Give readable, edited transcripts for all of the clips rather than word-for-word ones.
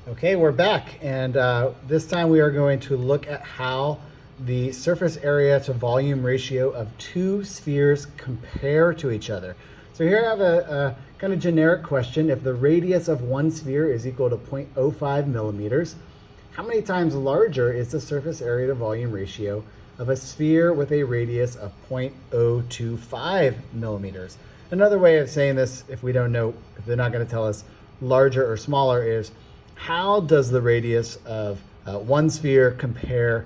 Okay, we're back, and this time we are going to look at how the surface area to volume ratio of two spheres compare to each other. So here I have a kind of generic question. If the radius of one sphere is equal to 0.05 millimeters, how many times larger is the surface area to volume ratio of a sphere with a radius of 0.025 millimeters? Another way of saying this, if we don't know, if they're not going to tell us larger or smaller, is how does the radius of one sphere compare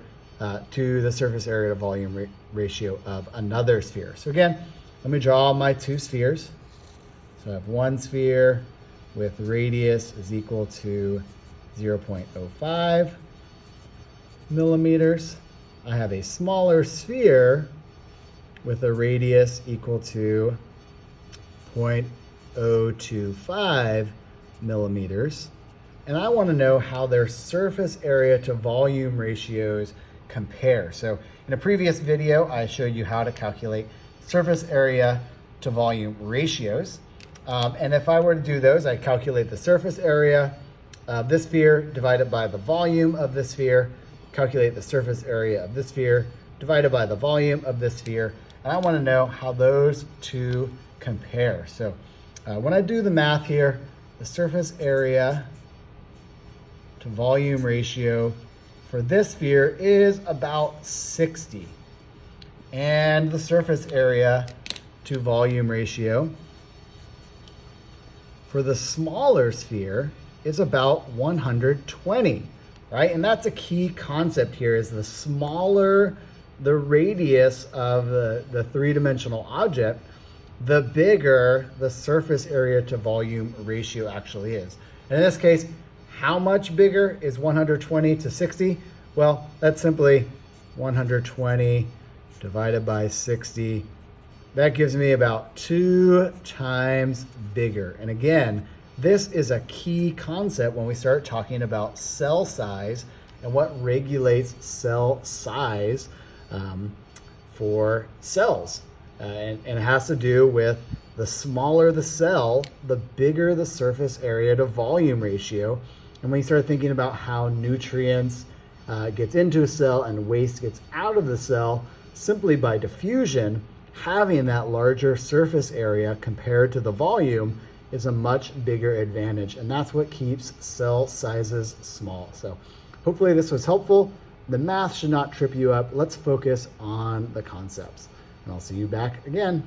to the surface area to volume ratio of another sphere? So again, let me draw my two spheres. So I have one sphere with radius is equal to 0.05 millimeters. I have a smaller sphere with a radius equal to 0.025 millimeters. And I want to know how their surface area to volume ratios compare. So in a previous video, I showed you how to calculate surface area to volume ratios. And if I were to do those, I calculate the surface area of this sphere divided by the volume of this sphere, calculate the surface area of this sphere divided by the volume of this sphere. And I want to know how those two compare. So when I do the math here, the surface area to volume ratio for this sphere is about 60. And the surface area to volume ratio for the smaller sphere is about 120, right? And that's a key concept here, is the smaller the radius of the three-dimensional object, the bigger the surface area to volume ratio actually is. And in this case, how much bigger is 120 to 60? Well, that's simply 120 divided by 60. That gives me about 2 times bigger. And again, this is a key concept when we start talking about cell size and what regulates cell size for cells. And it has to do with the smaller the cell, the bigger the surface area to volume ratio. And when you start thinking about how nutrients gets into a cell and waste gets out of the cell, simply by diffusion, having that larger surface area compared to the volume is a much bigger advantage. And that's what keeps cell sizes small. So hopefully this was helpful. The math should not trip you up. Let's focus on the concepts. And I'll see you back again